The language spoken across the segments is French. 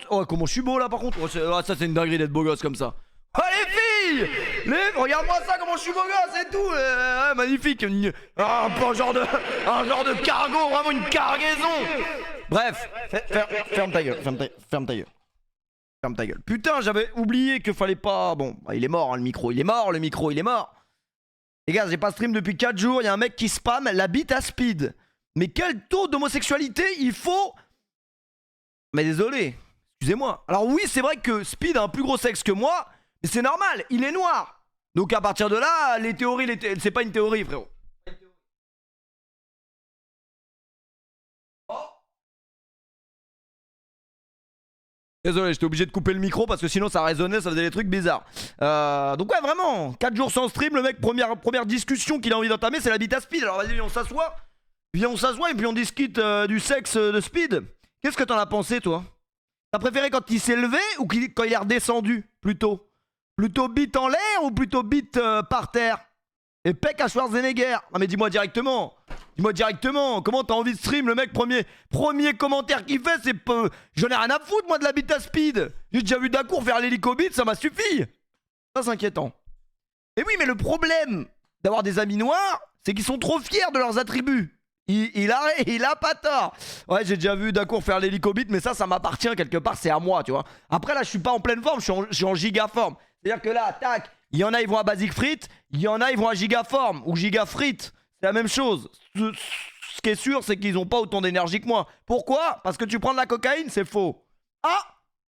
Oh, comment je suis beau là par contre. Oh, ça c'est une dinguerie d'être beau gosse comme ça. Oh les filles, regarde-moi ça, comment je suis beau gosse et tout. Magnifique. Un peu un genre de cargo, vraiment une cargaison. Bref, ferme ta gueule, ferme ta gueule. Ferme ta gueule. Putain, j'avais oublié qu'il fallait pas... Bon, bah, il est mort hein, le micro, il est mort. Les gars, j'ai pas stream depuis 4 jours, il y a un mec qui spam la bite à Speed. Mais quel taux d'homosexualité il faut... Mais désolé, excusez-moi. Alors oui, c'est vrai que Speed a un plus gros sexe que moi, mais c'est normal, il est noir. Donc à partir de là, les théories, c'est pas une théorie, frérot. Désolé, j'étais obligé de couper le micro parce que sinon ça résonnait, ça faisait des trucs bizarres. Donc ouais, vraiment, 4 jours sans stream, le mec, première discussion qu'il a envie d'entamer, c'est la bite à Speed. Alors vas-y, on s'assoit. Viens, on s'assoit et puis on discute du sexe de Speed. Qu'est-ce que t'en as pensé, toi? T'as préféré quand il s'est levé ou quand il est redescendu, plutôt? Plutôt bite en l'air ou plutôt bite par terre? Et pec à Schwarzenegger. Non mais dis-moi directement. Dis-moi directement. Comment t'as envie de stream, le mec? Premier commentaire qu'il fait, c'est... J'en ai rien à foutre, moi, de la bite à Speed. J'ai déjà vu Dacour faire l'hélico-bite, ça m'a suffi. Ça, c'est inquiétant. Et oui, mais le problème d'avoir des amis noirs, c'est qu'ils sont trop fiers de leurs attributs. Il a pas tort. Ouais, j'ai déjà vu Dacour faire l'hélico-bite, mais ça m'appartient quelque part, c'est à moi, tu vois. Après, là, je suis pas en pleine forme, je suis en giga forme. C'est-à-dire que là, tac, il y en a, ils vont à Basic Frites, il y en a, ils vont à giga forme ou giga frites. C'est la même chose. Ce qui est sûr, c'est qu'ils ont pas autant d'énergie que moi. Pourquoi? Parce que tu prends de la cocaïne, c'est faux. Ah,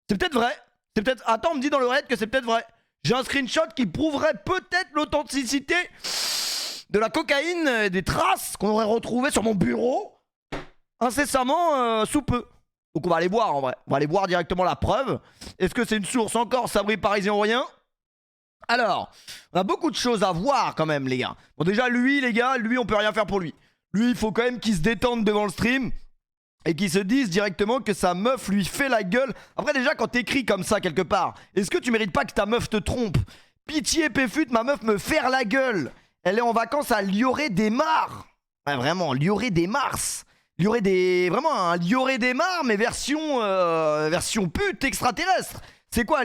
c'est peut-être vrai. C'est peut-être... Attends, on me dit dans le raid que c'est peut-être vrai. J'ai un screenshot qui prouverait peut-être l'authenticité de la cocaïne, des traces qu'on aurait retrouvées sur mon bureau incessamment sous peu. Donc on va aller voir en vrai. On va aller voir directement la preuve. Est-ce que c'est une source encore sabri parisien ou rien? Alors, on a beaucoup de choses à voir quand même les gars. Bon déjà lui les gars, lui on peut rien faire pour lui. Lui il faut quand même qu'il se détende devant le stream et qu'il se dise directement que sa meuf lui fait la gueule. Après déjà quand t'écris comme ça quelque part, est-ce que tu mérites pas que ta meuf te trompe? Pitié Péfut, ma meuf me faire la gueule. Elle est en vacances à Lioré des Mars. Ouais, vraiment, Lioré des Mars. Lioré des... Vraiment un Lioré des Mars, mais version pute extraterrestre. C'est quoi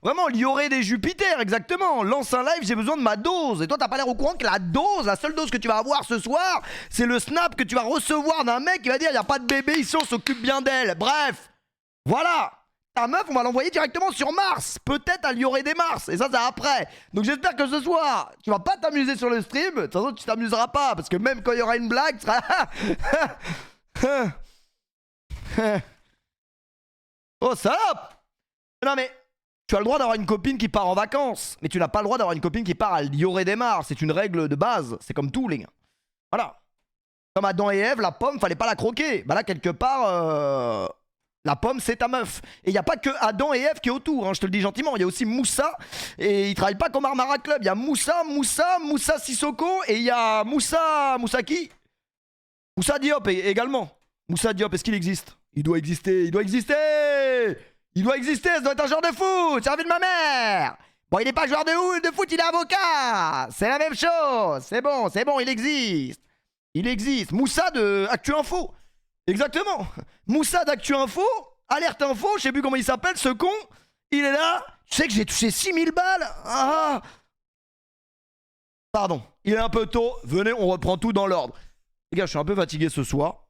vraiment Lioré des Jupiter, exactement. Lance un live, j'ai besoin de ma dose. Et toi, t'as pas l'air au courant que la seule dose que tu vas avoir ce soir, c'est le snap que tu vas recevoir d'un mec qui va dire y a pas de bébé ici, on s'occupe bien d'elle. Bref, voilà. Ta meuf, on va l'envoyer directement sur Mars. Peut-être à Lioré des Mars. Et ça, c'est après. Donc j'espère que ce soir, tu vas pas t'amuser sur le stream. De toute façon, tu t'amuseras pas. Parce que même quand il y aura une blague, tu seras... Oh, salope! Non mais, tu as le droit d'avoir une copine qui part en vacances. Mais tu n'as pas le droit d'avoir une copine qui part à Lioré des Mars. C'est une règle de base. C'est comme tout, les gars. Voilà. Comme Adam et Ève, la pomme, fallait pas la croquer. Bah là, quelque part... La pomme, c'est ta meuf. Et il n'y a pas que Adam et Ève qui est autour, hein, je te le dis gentiment. Il y a aussi Moussa. Et il travaille pas comme Armara Club. Il y a Moussa Sissoko. Et il y a Moussa qui? Moussa Diop également. Moussa Diop, est-ce qu'il existe? Il doit exister. Ça doit être un joueur de foot. C'est la vie de ma mère. Bon, il n'est pas joueur de foot, il est avocat. C'est la même chose. C'est bon, il existe. Moussa de Actu Info. Exactement. Moussa d'Actu Info, Alerte Info, je sais plus comment il s'appelle, ce con. Il est là. Tu sais que j'ai touché 6000 balles. Ah. Pardon, il est un peu tôt. Venez, on reprend tout dans l'ordre. Les gars, je suis un peu fatigué ce soir.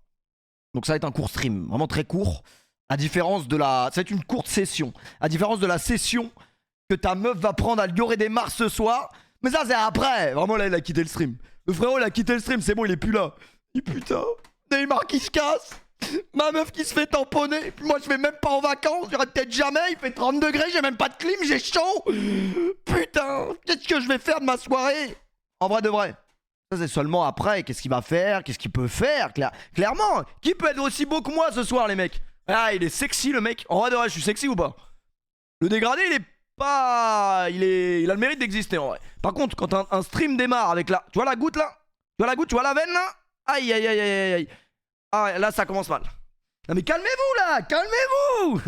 Donc ça va être un court stream, vraiment très court. À différence de la... Ça va être une courte session. À différence de la session que ta meuf va prendre à Lioré des Mars ce soir. Mais ça, c'est après. Vraiment, là, il a quitté le stream. Le frérot, il a quitté le stream. C'est bon, il est plus là. Et putain... Neymar qui se casse, ma meuf qui se fait tamponner, puis moi je vais même pas en vacances, j'irai peut-être jamais, il fait 30 degrés, j'ai même pas de clim, j'ai chaud. Putain, qu'est-ce que je vais faire de ma soirée? En vrai de vrai. Ça c'est seulement après, qu'est-ce qu'il va faire, qu'est-ce qu'il peut faire, clairement. Qui peut être aussi beau que moi ce soir les mecs? Ah, il est sexy le mec. En vrai de vrai, je suis sexy ou pas? Le dégradé il est pas... Il a le mérite d'exister en vrai. Par contre, quand un stream démarre avec la... Tu vois la goutte là? Tu vois la goutte, tu vois la veine là? Aïe aïe aïe aïe aïe. Ah là ça commence mal. Non mais calmez-vous là, calmez-vous.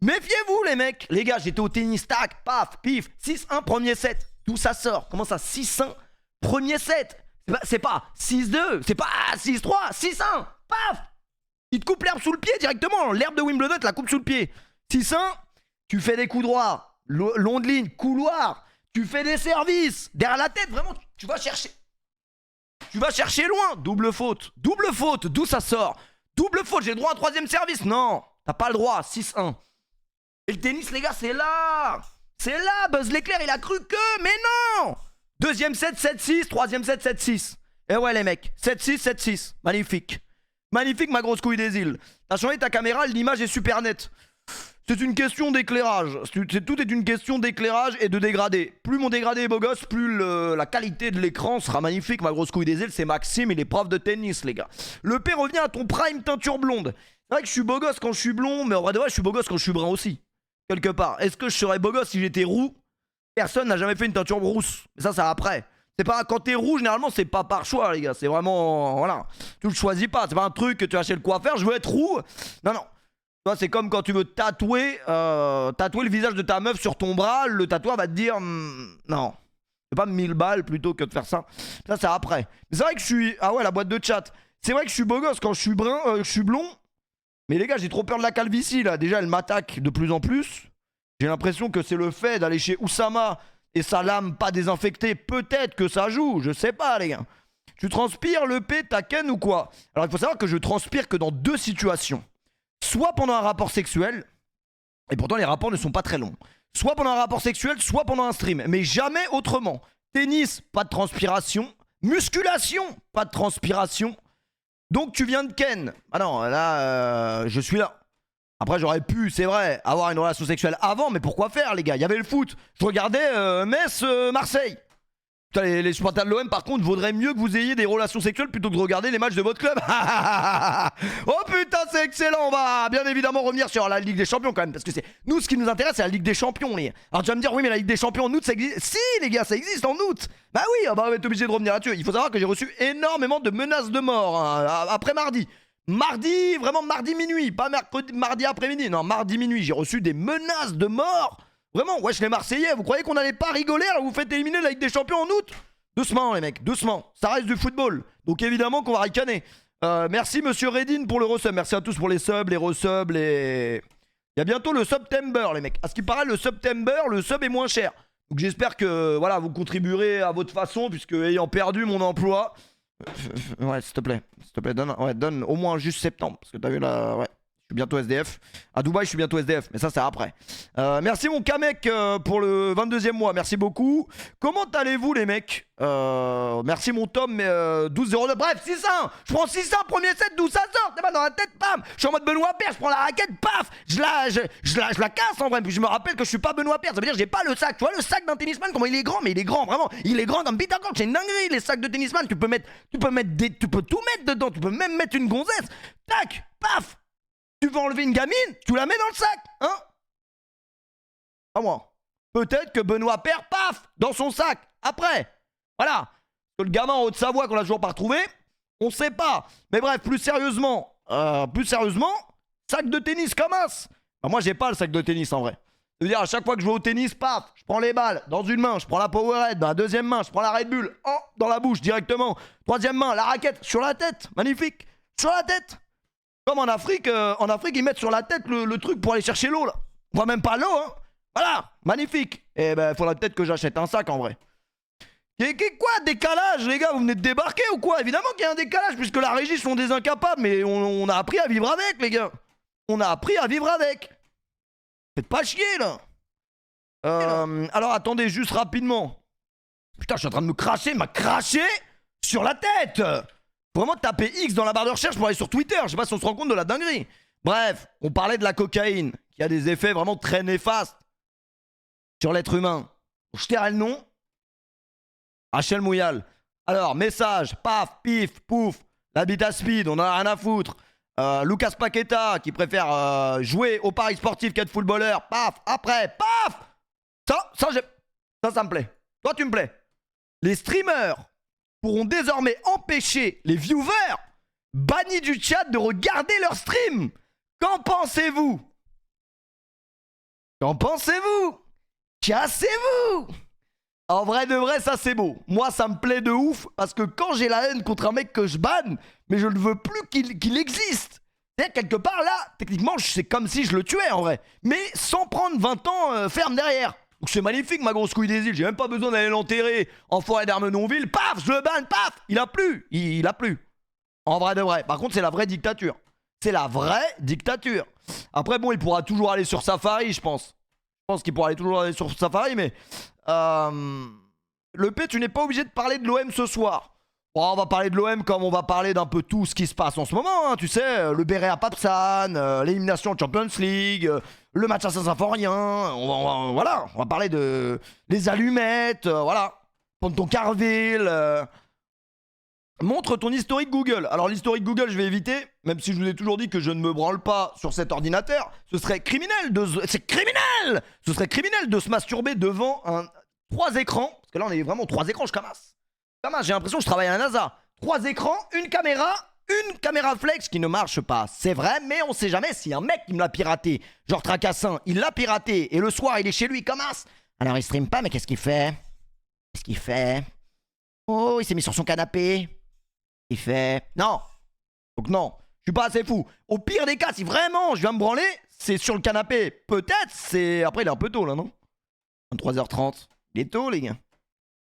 Méfiez-vous les mecs. Les gars, j'étais au tennis, tac, paf, pif, 6-1 premier set. D'où ça sort? Comment ça 6-1 premier set? C'est pas 6-2, c'est pas 6-3, 6-1, paf. Il te coupe l'herbe sous le pied directement. L'herbe de Wimbledon te la coupe sous le pied. 6-1, tu fais des coups droits, long de ligne, couloir, tu fais des services, derrière la tête, vraiment, tu vas chercher. Tu vas chercher loin, double faute, d'où ça sort? Double faute, j'ai le droit à un troisième service? Non, t'as pas le droit, 6-1. Et le tennis, les gars, c'est là. C'est là, Buzz l'éclair, il a cru que, mais non. Deuxième set, 7-6, troisième set, 7-6. Et ouais, les mecs, 7-6, 7-6, magnifique. Magnifique, ma grosse couille des îles. T'as changé ta caméra, l'image est super nette. C'est une question d'éclairage. Tout est une question d'éclairage et de dégradé. Plus mon dégradé est beau gosse, plus la qualité de l'écran sera magnifique. Ma grosse couille des îles, c'est Maxime, il est prof de tennis, les gars. Le P revient à ton prime teinture blonde. C'est vrai que je suis beau gosse quand je suis blond, mais en vrai de vrai, je suis beau gosse quand je suis brun aussi. Quelque part. Est-ce que je serais beau gosse si j'étais roux? Personne n'a jamais fait une teinture rousse. Mais ça, c'est après. C'est pas quand t'es roux, généralement, c'est pas par choix, les gars. C'est vraiment. Voilà. Tu le choisis pas. C'est pas un truc que tu vas chez le coiffeur. Je veux être roux. Non, non. C'est comme quand tu veux tatouer le visage de ta meuf sur ton bras, le tatoueur va te dire non, c'est pas 1000 balles plutôt que de faire ça. Ça c'est après. Mais c'est vrai que je suis... Ah ouais, la boîte de chat. C'est vrai que je suis beau gosse quand je suis brun, je suis blond. Mais les gars, j'ai trop peur de la calvitie là. Déjà, elle m'attaque de plus en plus. J'ai l'impression que c'est le fait d'aller chez Oussama et sa lame pas désinfectée. Peut-être que ça joue, je sais pas les gars. Tu transpires le P, ta ken ou quoi? Alors il faut savoir que je transpire que dans deux situations. Soit pendant un rapport sexuel, et pourtant les rapports ne sont pas très longs. Soit pendant un rapport sexuel, soit pendant un stream. Mais jamais autrement. Tennis, pas de transpiration. Musculation, pas de transpiration. Donc tu viens de ken. Ah non, là, je suis là. Après j'aurais pu, c'est vrai, avoir une relation sexuelle avant, mais pourquoi faire les gars? Il y avait le foot. Je regardais Metz-Marseille. Putain, les supporters de l'OM par contre vaudrait mieux que vous ayez des relations sexuelles plutôt que de regarder les matchs de votre club. Oh putain, c'est excellent. On va bien évidemment revenir sur la Ligue des Champions quand même, parce que c'est nous, ce qui nous intéresse, c'est la Ligue des Champions, les gars. Alors tu vas me dire oui, mais la Ligue des Champions en août, ça existe? Si les gars, ça existe en août. Bah oui, bah on va être obligé de revenir là-dessus. Il faut savoir que j'ai reçu énormément de menaces de mort après mardi. Mardi, vraiment mardi minuit, pas mercredi, mardi après-midi, non, mardi minuit, j'ai reçu des menaces de mort. Vraiment, wesh les Marseillais, vous croyez qu'on allait pas rigoler alors vous faites éliminer la Ligue des Champions en août? Doucement les mecs, doucement, ça reste du football. Donc évidemment qu'on va ricaner. Merci monsieur Redin pour le resub, merci à tous pour les subs, les resubs, les... Il y a bientôt le September les mecs. À ce qui paraît le September, le sub est moins cher. Donc j'espère que voilà, vous contribuerez à votre façon puisque ayant perdu mon emploi... Ouais s'il te plaît, donne au moins juste septembre. Parce que t'as vu là, ouais. Je suis bientôt SDF. À Dubaï, je suis bientôt SDF. Mais ça, c'est après. Merci, mon Kamek, pour le 22e mois. Merci beaucoup. Comment allez-vous, les mecs? Merci, mon Tom, mais 12-09. Bref, 6-1. Je prends 6-1, premier set, d'où ça sort? T'es pas dans la tête, pam. Je suis en mode Benoît Paire. Je prends la raquette, paf. Je la casse en vrai. Puis je me rappelle que je suis pas Benoît Paire. Ça veut dire que j'ai pas le sac. Tu vois, le sac d'un tennisman, comment il est grand? Mais il est grand, vraiment. Il est grand comme Peter Court. C'est une dinguerie, les sacs de tennisman. Tu peux tout mettre dedans. Tu peux même mettre une gonzesse. Tac, paf. Tu veux enlever une gamine, tu la mets dans le sac, hein? Pas moi. Peut-être que Benoît Paire, paf, dans son sac, après. Voilà. Que le gamin en Haute-Savoie qu'on l'a toujours pas retrouvé, on sait pas. Mais bref, plus sérieusement, sac de tennis comme as. Ben moi, j'ai pas le sac de tennis en vrai. Ça veut dire, à chaque fois que je vais au tennis, paf, je prends les balles dans une main, je prends la Powerade, dans la deuxième main, je prends la Red Bull, dans la bouche directement. Troisième main, la raquette sur la tête, magnifique, sur la tête. Comme en Afrique, ils mettent sur la tête le truc pour aller chercher l'eau là. On voit même pas l'eau, hein. Voilà, magnifique. Et ben, faudrait peut-être que j'achète un sac en vrai. Quoi, décalage, les gars? Vous venez de débarquer ou quoi? Évidemment qu'il y a un décalage, puisque la régie sont des incapables, mais on a appris à vivre avec, les gars. On a appris à vivre avec. Faites pas chier là. Alors attendez, juste rapidement. Putain, je suis en train de me cracher, sur la tête. Faut vraiment taper X dans la barre de recherche pour aller sur Twitter. Je sais pas si on se rend compte de la dinguerie. Bref, on parlait de la cocaïne, qui a des effets vraiment très néfastes sur l'être humain. Je tairai le nom. Rachel Mouyal. Alors, message, paf, pif, pouf. L'habitat speed, on en a rien à foutre. Lucas Paqueta, qui préfère jouer au paris sportif qu'être footballeur. Paf, après, paf. Ça me plaît. Toi, tu me plais. Les streamers pourront désormais empêcher les viewers bannis du chat de regarder leur stream. Qu'en pensez-vous? Qu'en pensez-vous? Cassez-vous! En vrai de vrai, ça c'est beau. Moi, ça me plaît de ouf parce que quand j'ai la haine contre un mec que je banne, mais je ne veux plus qu'il existe. C'est quelque part là, techniquement, c'est comme si je le tuais en vrai. Mais sans prendre 20 ans ferme derrière. Donc c'est magnifique ma grosse couille des îles, j'ai même pas besoin d'aller l'enterrer en forêt d'Armenonville. Paf, je le banne, paf, il a plu. Il a plu. En vrai de vrai. Par contre, c'est la vraie dictature. C'est la vraie dictature. Après, bon, il pourra toujours aller sur Safari, je pense. Je pense qu'il pourra toujours aller sur Safari, mais... Le P, tu n'es pas obligé de parler de l'OM ce soir. Bon, on va parler de l'OM comme on va parler d'un peu tout ce qui se passe en ce moment, hein, tu sais. Le béret à Papsan, l'élimination de Champions League, le match à Saint-Symphorien. Voilà, on va parler de... Les allumettes, voilà. Ponton Carville... Montre ton historique Google. Alors l'historique Google je vais éviter, même si je vous ai toujours dit que je ne me branle pas sur cet ordinateur. Ce serait criminel de... C'est criminel. Ce serait criminel de se masturber devant 3 écrans. Parce que là on est vraiment 3 écrans, je camasse. J'ai l'impression que je travaille à la NASA. 3 écrans, une caméra flex qui ne marche pas. C'est vrai, mais on sait jamais si un mec qui me l'a piraté, genre Tracassin, il l'a piraté et le soir il est chez lui, camasse. Alors il stream pas, mais qu'est-ce qu'il fait? Qu'est-ce qu'il fait? Oh, il s'est mis sur son canapé. Il fait... Non. Donc non, je suis pas assez fou. Au pire des cas, si vraiment je viens me branler, c'est sur le canapé. Peut-être, c'est... Après, il est un peu tôt, là, non? 23h30. Il est tôt, les gars.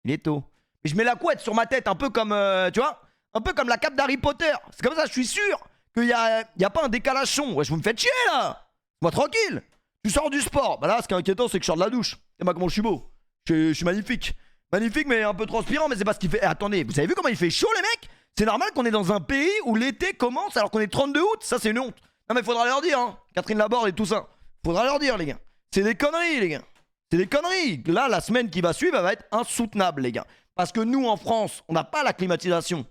Il est tôt. Mais je mets la couette sur ma tête, un peu comme... tu vois? Un peu comme la cape d'Harry Potter. C'est comme ça, je suis sûr qu'il y a pas un décalage son. Ouais, je vous me faites chier, là. Moi, tranquille. Tu sors du sport. Bah là, ce qui est inquiétant, c'est que je sors de la douche. Et moi, comment je suis beau. Je suis magnifique. Magnifique, mais un peu transpirant, mais c'est pas ce qu'il fait... attendez, vous avez vu comment il fait chaud, les mecs? C'est normal qu'on est dans un pays où l'été commence alors qu'on est 32 août. Ça, c'est une honte. Non, mais faudra leur dire, hein. Catherine Laborde et tout ça. Faudra leur dire, les gars. C'est des conneries, les gars. C'est des conneries. Là, la semaine qui va suivre, elle va être insoutenable, les gars. Parce que nous, en France, on n'a pas la climatisation.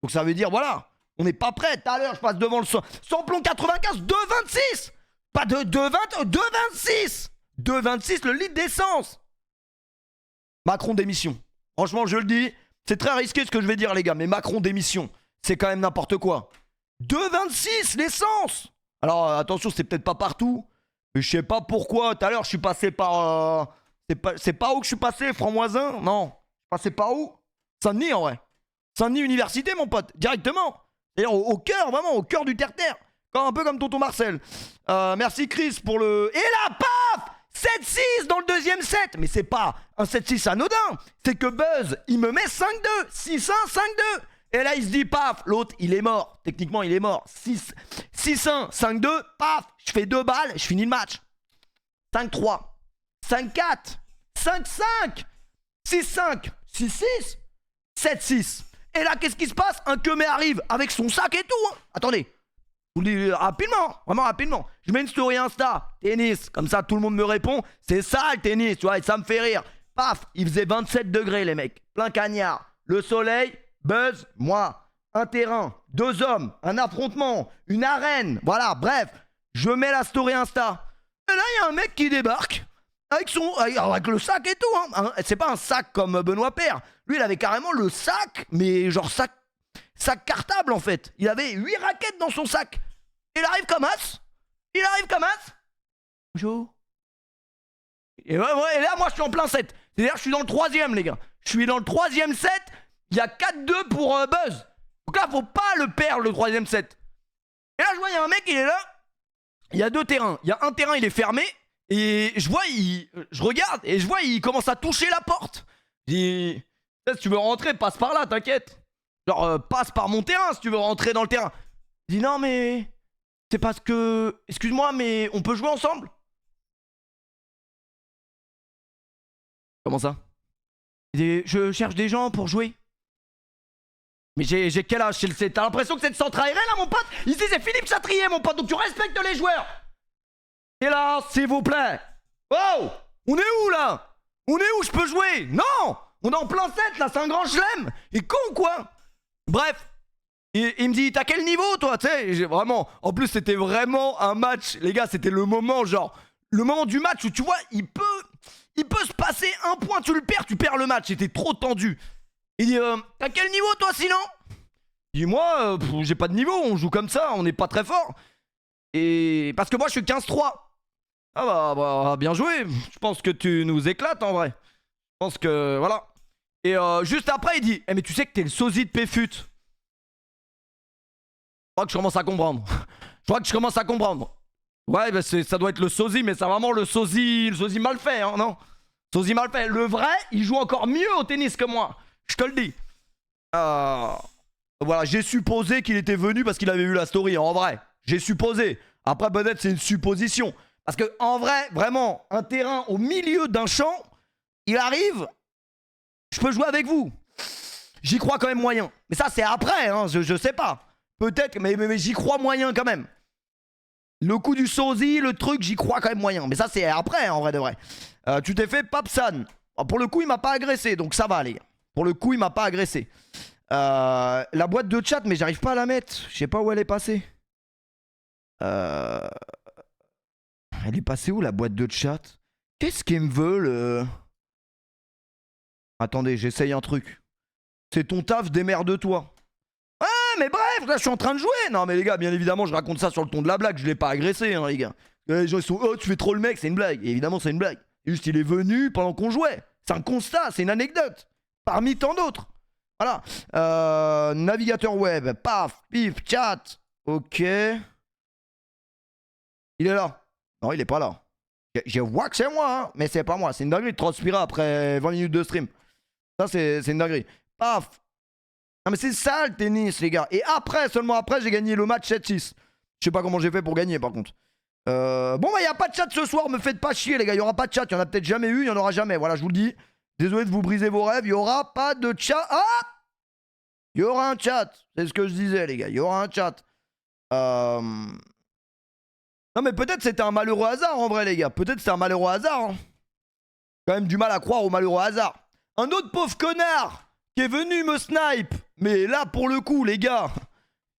Donc ça veut dire, voilà, on n'est pas prêt. Tout à l'heure, je passe devant le samplon 95, 2,26. Pas de 2,20, 2,26. 2,26 le litre d'essence. Macron démission. Franchement, je le dis. C'est très risqué ce que je vais dire, les gars, mais Macron démission, c'est quand même n'importe quoi. 2,26 l'essence. Alors attention, c'est peut-être pas partout, mais je sais pas pourquoi. Tout à l'heure, je suis passé par... C'est pas où que je suis passé, Franc-Moisin? Non. Je suis passé par où? Saint-Denis, en vrai. Saint-Denis Université, mon pote, directement. C'est-à-dire au cœur, vraiment, au cœur du terre-terre. Un peu comme Tonton Marcel. Merci Chris pour le... Et là, paf 7-6 dans le deuxième set. Mais c'est pas un 7-6 anodin. C'est que Buzz, il me met 5-2. 6-1, 5-2. Et là, il se dit, paf, l'autre, il est mort. Techniquement, il est mort. 6-1, 5-2, paf, je fais 2 balles, je finis le match. 5-3, 5-4, 5-5, 6-5, 6-6, 7-6. Et là, qu'est-ce qui se passe? Un Kemé arrive avec son sac et tout. Hein. Attendez. Je vous le dis rapidement, vraiment rapidement. Je mets une story Insta, tennis, comme ça tout le monde me répond. C'est ça le tennis, tu vois, et ça me fait rire. Paf, il faisait 27 degrés les mecs, plein cagnard. Le soleil, Buzz, moi. Un terrain, 2 hommes, un affrontement, une arène. Voilà, bref, je mets la story Insta. Et là, il y a un mec qui débarque avec le sac et tout. Hein. C'est pas un sac comme Benoît Paire. Lui, il avait carrément le sac, mais genre sac cartable en fait. Il avait 8 raquettes dans son sac. Il arrive comme as. Bonjour. Et là, moi, je suis en plein set. C'est-à-dire, je suis dans le 3ème, les gars. Je suis dans le 3ème set. Il y a 4-2 pour Buzz. Donc là, faut pas le perdre, le 3ème set. Et là, je vois, il y a un mec, il est là. Il y a 2 terrains. Il y a un terrain, il est fermé. Et je vois, je regarde. Et je vois, il commence à toucher la porte. Je dis, si tu veux rentrer, passe par là, t'inquiète. Genre, passe par mon terrain si tu veux rentrer dans le terrain. Je dis, non, mais... C'est parce que... Excuse-moi, mais on peut jouer ensemble? Comment ça? Je cherche des gens pour jouer. Mais j'ai quel âge? T'as l'impression que c'est de Centre-Aéré, là, mon pote? Ici, c'est Philippe Chatrier, mon pote, donc tu respectes les joueurs. Et là, s'il vous plaît. Oh! On est où, là? On est où? Je peux jouer? Non! On est en plein set, là, c'est un grand chelem. Il est con, quoi? Bref. Il me dit, t'as quel niveau, toi? Tu sais, vraiment. En plus, c'était vraiment un match. Les gars, c'était le moment, genre... Le moment du match où, tu vois, il peut se passer un point, tu le perds, tu perds le match. C'était trop tendu. Il dit, t'as quel niveau, toi, sinon? Il dit, moi, j'ai pas de niveau, on joue comme ça, on n'est pas très fort. Et... Parce que moi, je suis 15-3. Ah bah, bien joué. Je pense que tu nous éclates, en vrai. Je pense que, voilà. Et juste après, il dit, mais tu sais que t'es le sosie de Péfut. crois que je commence à comprendre. Je crois que je commence à comprendre. Ouais, bah ça doit être le sosie, mais c'est vraiment le sosie mal fait, hein, non? Sosie mal fait. Le vrai, il joue encore mieux au tennis que moi. Je te le dis. Voilà, j'ai supposé qu'il était venu parce qu'il avait vu la story, en vrai. J'ai supposé. Après, peut-être c'est une supposition. Parce que en vrai, vraiment, un terrain au milieu d'un champ, il arrive, je peux jouer avec vous. J'y crois quand même moyen. Mais ça, c'est après, hein, je sais pas. Peut-être, mais j'y crois moyen quand même. Le coup du sosie, le truc, j'y crois quand même moyen. Mais ça, c'est après, en vrai de vrai. Tu t'es fait Papsan. Pour le coup, il m'a pas agressé, donc ça va, les gars. Pour le coup, il m'a pas agressé. La boîte de chat, mais j'arrive pas à la mettre. Je sais pas où elle est passée. Elle est passée où, la boîte de chat? Qu'est-ce qu'ils me veulent Attendez, j'essaye un truc. C'est ton taf, démerde-toi. Mais bref, là je suis en train de jouer. Non mais les gars, bien évidemment, je raconte ça sur le ton de la blague. Je l'ai pas agressé, hein, les gars. Les gens ils sont, oh tu fais trop le mec, c'est une blague. Et évidemment, c'est une blague. Juste, il est venu pendant qu'on jouait. C'est un constat, c'est une anecdote. Parmi tant d'autres. Voilà. Navigateur web, paf, pif, chat. Ok. Il est là. Non, il est pas là. Je vois que c'est moi, hein, mais c'est pas moi. C'est une dinguerie de transpirer après 20 minutes de stream. Ça, c'est une dinguerie. Paf. Non mais c'est ça le tennis, les gars. Et après, seulement après, j'ai gagné le match 7-6. Je sais pas comment j'ai fait pour gagner, par contre. Bon, bah, y a pas de chat ce soir. Me faites pas chier, les gars. Y aura pas de chat. Y en a peut-être jamais eu. Y en aura jamais. Voilà, je vous le dis. Désolé de vous briser vos rêves. Y aura pas de chat. Ah! Y aura un chat. C'est ce que je disais, les gars. Y aura un chat. Non, mais peut-être c'était un malheureux hasard, en vrai, les gars. Peut-être c'est un malheureux hasard. Hein. Quand même du mal à croire au malheureux hasard. Un autre pauvre connard qui est venu me snipe. Mais là, pour le coup, les gars,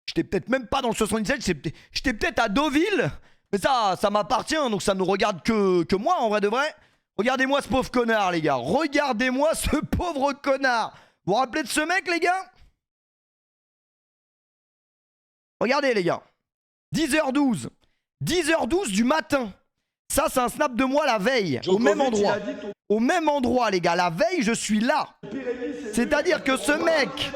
j'étais peut-être même pas dans le 77, j'étais peut-être à Deauville. Mais ça m'appartient, donc ça ne regarde que moi, en vrai de vrai. Regardez-moi ce pauvre connard, les gars. Regardez-moi ce pauvre connard. Vous vous rappelez de ce mec, les gars? Regardez, les gars. 10h12. 10h12 du matin. Ça, c'est un snap de moi la veille, au même endroit. Au même endroit, les gars. La veille, je suis là. C'est-à-dire que ce mec...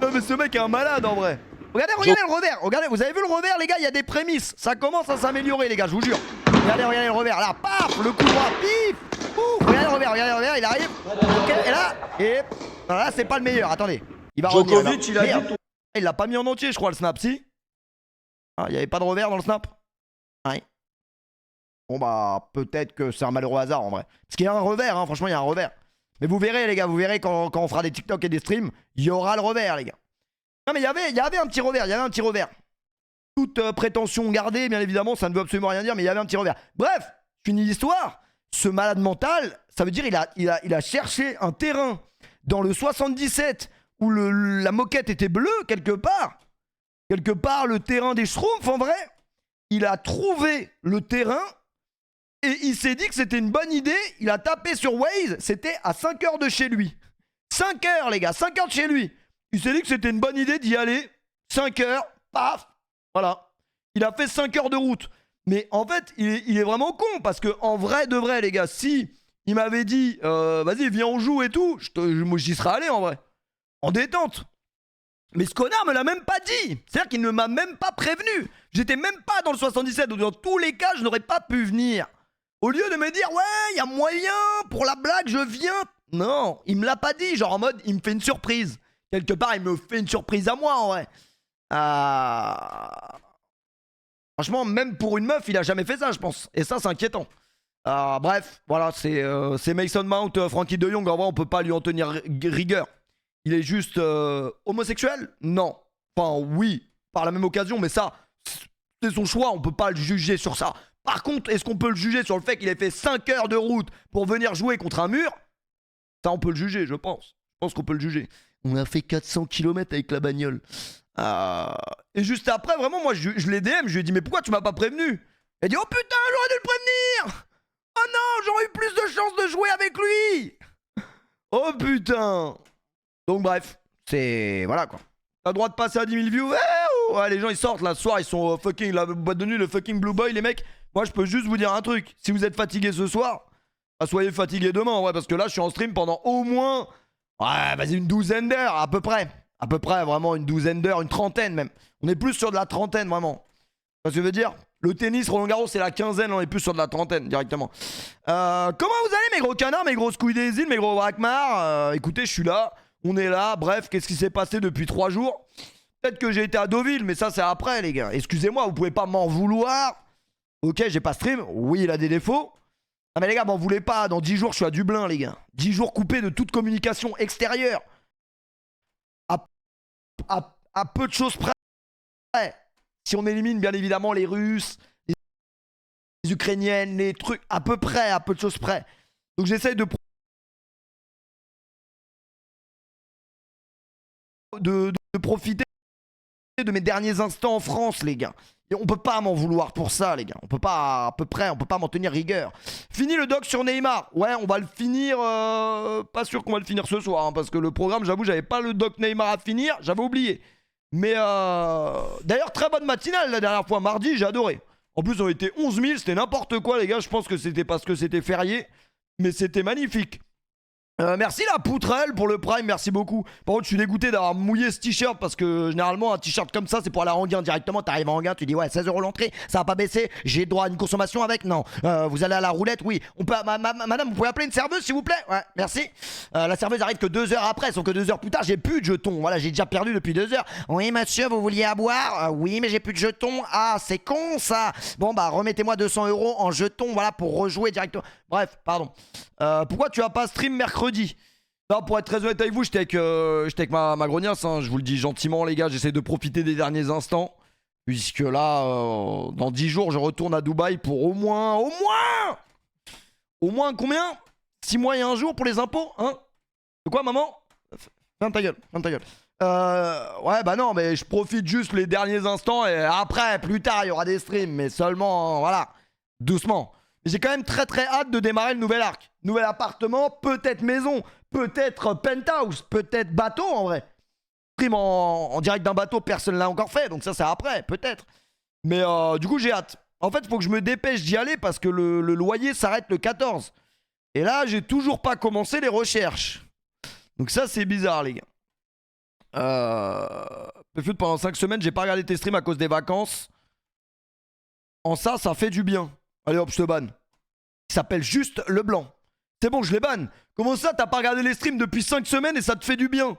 Non, mais ce mec est un malade, en vrai. Regardez le revers. Regardez, vous avez vu le revers, les gars? Il y a des prémices. Ça commence à s'améliorer, les gars, je vous jure. Regardez le revers. Là, paf, le coup droit, pif. Regardez le revers, il arrive. Ok, et là, voilà, c'est pas le meilleur. Attendez, il va revenir. Djokovic, il a dit... Il l'a pas mis en entier, je crois, le snap, si. Ah, il y avait pas de revers dans le snap. Ouais. Bon, bah, peut-être que c'est un malheureux hasard, en vrai. Parce qu'il y a un revers, hein, franchement, il y a un revers. Mais vous verrez, les gars, vous verrez quand on fera des TikTok et des streams, il y aura le revers, les gars. Non, mais il y avait un petit revers, Toute prétention gardée, bien évidemment, ça ne veut absolument rien dire, mais il y avait un petit revers. Bref, fini l'histoire. Ce malade mental, ça veut dire il a cherché un terrain dans le 77 où la moquette était bleue, quelque part. Quelque part, le terrain des Schtroumpfs, en vrai. Il a trouvé le terrain et il s'est dit que c'était une bonne idée. Il a tapé sur Waze, c'était à 5 heures de chez lui. 5 heures, les gars, 5 heures de chez lui. Il s'est dit que c'était une bonne idée d'y aller. 5 heures, paf, voilà. Il a fait 5 heures de route. Mais en fait, il est vraiment con parce que en vrai de vrai, les gars, si il m'avait dit vas-y, viens, on joue et tout, j'y serais allé en vrai. En détente. Mais ce connard me l'a même pas dit. C'est-à-dire qu'il ne m'a même pas prévenu. J'étais même pas dans le 77. Donc dans tous les cas, je n'aurais pas pu venir. Au lieu de me dire ouais, il y a moyen, pour la blague, je viens. Non, il me l'a pas dit. Genre en mode, il me fait une surprise. Quelque part, il me fait une surprise à moi en vrai. Franchement, même pour une meuf, il a jamais fait ça, je pense. Et ça, c'est inquiétant. Bref, voilà, c'est Mason Mount, Frankie de Jong. En vrai, on peut pas lui en tenir rigueur. Il est juste homosexuel? Non. Enfin, oui, par la même occasion, mais ça, c'est son choix. On peut pas le juger sur ça. Par contre, est-ce qu'on peut le juger sur le fait qu'il ait fait 5 heures de route pour venir jouer contre un mur? Ça, on peut le juger, je pense. Je pense qu'on peut le juger. On a fait 400 km avec la bagnole. Et juste après, vraiment, moi, je l'ai DM. Je lui ai dit, mais pourquoi tu m'as pas prévenu? Il a dit, oh putain, j'aurais dû le prévenir! Oh non, j'aurais eu plus de chances de jouer avec lui! Oh putain! Donc bref, c'est... Voilà quoi. T'as le droit de passer à 10 000 views. Ouais, les gens ils sortent là ce soir, ils sont fucking... La boîte de nuit, le fucking Blue Boy, les mecs. Moi, je peux juste vous dire un truc. Si vous êtes fatigué ce soir, bah, soyez fatigué demain, ouais, parce que là, je suis en stream pendant au moins, ouais, vas-y, une douzaine d'heures, à peu près. À peu près, vraiment, une douzaine d'heures, une trentaine même. On est plus sur de la trentaine, vraiment. Tu vois ce que je veux dire? Le tennis, Roland Garros, c'est la quinzaine, on est plus sur de la trentaine, directement. Comment vous allez, mes gros canards, mes grosses couilles des îles, mes gros braquemars? Écoutez, je suis là, on est là. Bref, qu'est-ce qui s'est passé depuis 3 jours? Peut-être que j'ai été à Deauville, mais ça, c'est après, les gars. Excusez-moi, vous pouvez pas m'en vouloir. Ok, j'ai pas stream. Oui, il a des défauts. Ah, mais les gars, m'en voulez pas. Dans 10 jours, je suis à Dublin, les gars. 10 jours coupés de toute communication extérieure. À peu de choses près. Si on élimine, bien évidemment, les Russes, les Ukrainiennes, les trucs, à peu près, à peu de choses près. Donc, j'essaye de profiter de mes derniers instants en France, les gars. Et on peut pas m'en vouloir pour ça, les gars. On peut pas, à peu près, on peut pas m'en tenir rigueur. Fini le doc sur Neymar. Ouais, on va le finir. Pas sûr qu'on va le finir ce soir, hein, parce que le programme, j'avoue, j'avais pas le doc Neymar à finir. J'avais oublié. Mais d'ailleurs, très bonne matinale la dernière fois. Mardi, j'ai adoré. En plus, on était 11 000. C'était n'importe quoi, les gars. Je pense que c'était parce que c'était férié. Mais c'était magnifique. Merci la poutrelle pour le prime, merci beaucoup. Par contre, je suis dégoûté d'avoir mouillé ce t-shirt parce que généralement, un t-shirt comme ça, c'est pour aller à Anguin directement. T'arrives à Anguin, tu dis ouais, 16 € l'entrée, ça va pas baisser. J'ai droit à une consommation avec? Non. Vous allez à la roulette? Oui. On peut, madame, vous pouvez appeler une serveuse s'il vous plaît? Ouais, merci. La serveuse arrive que 2 heures après, sauf que 2 heures plus tard, j'ai plus de jetons. Voilà, j'ai déjà perdu depuis 2 heures. Oui, monsieur, vous vouliez à boire? Oui, mais j'ai plus de jetons. Ah, c'est con ça. Bon, bah, remettez-moi 200 € en jetons, voilà, pour rejouer directement. Bref, pardon. Pourquoi tu as pas stream mercredi? Non, pour être très honnête avec vous, j'étais avec ma grognasse, hein, je vous le dis gentiment les gars, j'essaie de profiter des derniers instants. Puisque là, dans 10 jours, je retourne à Dubaï pour au moins combien? 6 mois et 1 jour pour les impôts, hein? De quoi, maman? Ferme ta gueule, ferme ta gueule. Ouais, bah non, mais je profite juste les derniers instants et après, plus tard, il y aura des streams, mais seulement, voilà, doucement. J'ai quand même très très hâte de démarrer le nouvel arc. Nouvel appartement, peut-être maison, peut-être penthouse, peut-être bateau en vrai. Stream en direct d'un bateau, personne ne l'a encore fait, donc ça c'est après, peut-être. Mais du coup j'ai hâte. En fait, il faut que je me dépêche d'y aller parce que le loyer s'arrête le 14. Et là, j'ai toujours pas commencé les recherches. Donc ça c'est bizarre les gars. Pendant 5 semaines, j'ai pas regardé tes streams à cause des vacances. En ça fait du bien. Allez hop, je te banne. Il s'appelle juste Leblanc. C'est bon, je les banne. Comment ça, t'as pas regardé les streams depuis 5 semaines et ça te fait du bien?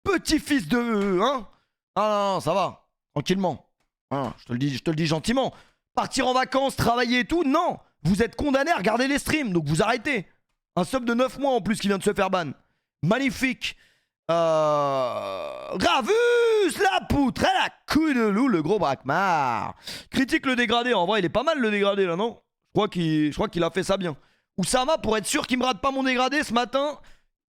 Petit fils de... Hein? Ah non, ça va. Tranquillement. Hein, je te le dis gentiment. Partir en vacances, travailler et tout, non. Vous êtes condamné à regarder les streams, donc vous arrêtez. Un sub de 9 mois en plus qui vient de se faire ban. Magnifique. Ravus, la poutre, la couille de loup, le gros braquemar. Critique le dégradé. En vrai, il est pas mal le dégradé là, non? Je crois qu'il a fait ça bien. Oussama, pour être sûr qu'il me rate pas mon dégradé ce matin,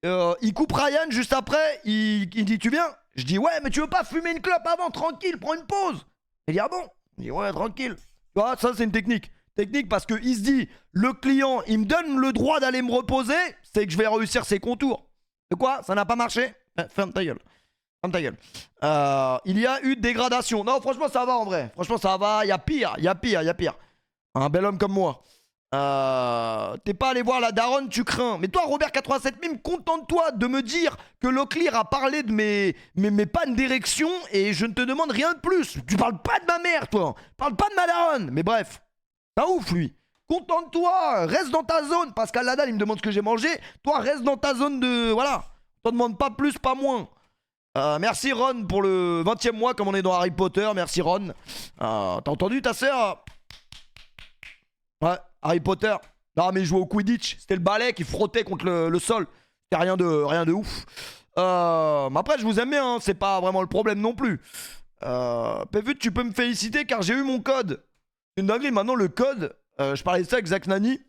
il coupe Ryan juste après. Il dit tu viens? Je dis ouais, mais tu veux pas fumer une clope avant? Tranquille, prends une pause. Il dit ah bon? Je dis ouais, tranquille. Tu vois, ça c'est une technique. Technique parce qu'il se dit le client, il me donne le droit d'aller me reposer, c'est que je vais réussir ses contours. De quoi? Ça n'a pas marché? Ferme ta gueule. Ferme ta gueule. Il y a eu dégradation. Non, franchement, ça va en vrai. Franchement, ça va. Il y a pire. Il y a pire. Il y a pire. Un bel homme comme moi. T'es pas allé voir la daronne, tu crains. Mais toi, Robert 87 Mime, contente-toi de me dire que Locklear a parlé de mes pannes d'érection et je ne te demande rien de plus. Tu parles pas de ma mère, toi. Tu parles pas de ma daronne. Mais bref. Ça ouf, lui. Contente-toi. Reste dans ta zone. Pascal Ladal, il me demande ce que j'ai mangé. Toi, reste dans ta zone de... Voilà. On te demande pas plus, pas moins. Merci Ron pour le 20e mois comme on est dans Harry Potter. Merci Ron. T'as entendu ta sœur? Ouais, Harry Potter. Non mais il jouait au Quidditch. C'était le balai qui frottait contre le sol. C'était rien de ouf. Mais après je vous aime bien, hein. C'est pas vraiment le problème non plus. PV, tu peux me féliciter car j'ai eu mon code. C'est une dinguerie, maintenant le code. Je parlais de ça avec Zach Nani.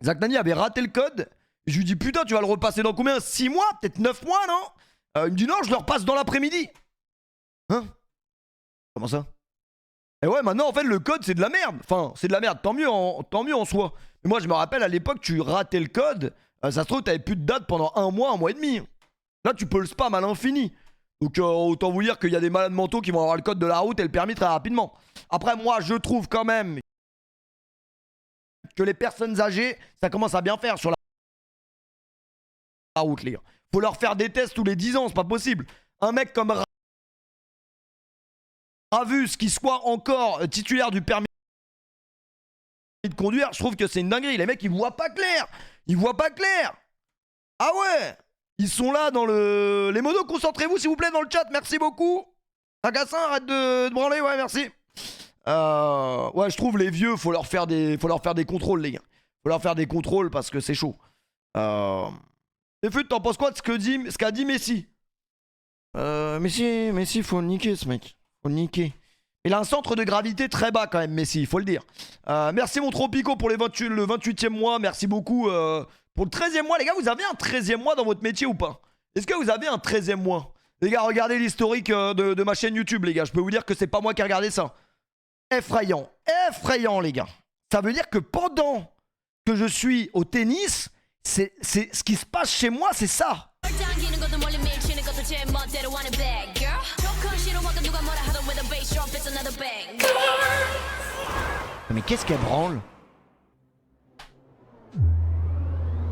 Zach Nani avait raté le code. Et je lui dis putain, tu vas le repasser dans combien? 6 mois? Peut-être 9 mois, non? Il me dit non, je le repasse dans l'après-midi. Hein? Comment ça? Et ouais, maintenant en fait le code c'est de la merde. Enfin, c'est de la merde, tant mieux en soi. Mais moi je me rappelle à l'époque, tu ratais le code. Ça se trouve, t'avais plus de date pendant 1 mois et demi. Là, tu peux le spam à l'infini. Donc autant vous dire qu'il y a des malades mentaux qui vont avoir le code de la route et le permis très rapidement. Après, moi je trouve quand même que les personnes âgées, ça commence à bien faire sur la route, les gars. Faut leur faire des tests tous les 10 ans, c'est pas possible. Un mec comme Ravus qui soit encore titulaire du permis de conduire, je trouve que c'est une dinguerie. Les mecs, ils voient pas clair. Ils voient pas clair. Ah ouais. Ils sont là dans le... Les modos, concentrez-vous s'il vous plaît dans le chat. Merci beaucoup. Agacin, arrête de branler. Ouais, merci. Ouais, je trouve les vieux, faut leur faire des contrôles, les gars. Faut leur faire des contrôles parce que c'est chaud. Et Fut, t'en penses quoi de ce qu'a dit Messi? Messi, faut le niquer, ce mec. Faut le niquer. Il a un centre de gravité très bas quand même, Messi, il faut le dire. Merci mon Tropico pour le 28e mois. Merci beaucoup pour le 13e mois. Les gars, vous avez un 13e mois dans votre métier ou pas? Est-ce que vous avez un 13e mois? Les gars, regardez l'historique de ma chaîne YouTube, les gars. Je peux vous dire que c'est pas moi qui ai regardé ça. Effrayant. Effrayant, les gars. Ça veut dire que pendant que je suis au tennis, c'est ce qui se passe chez moi, c'est ça. Mais qu'est-ce qu'elle branle?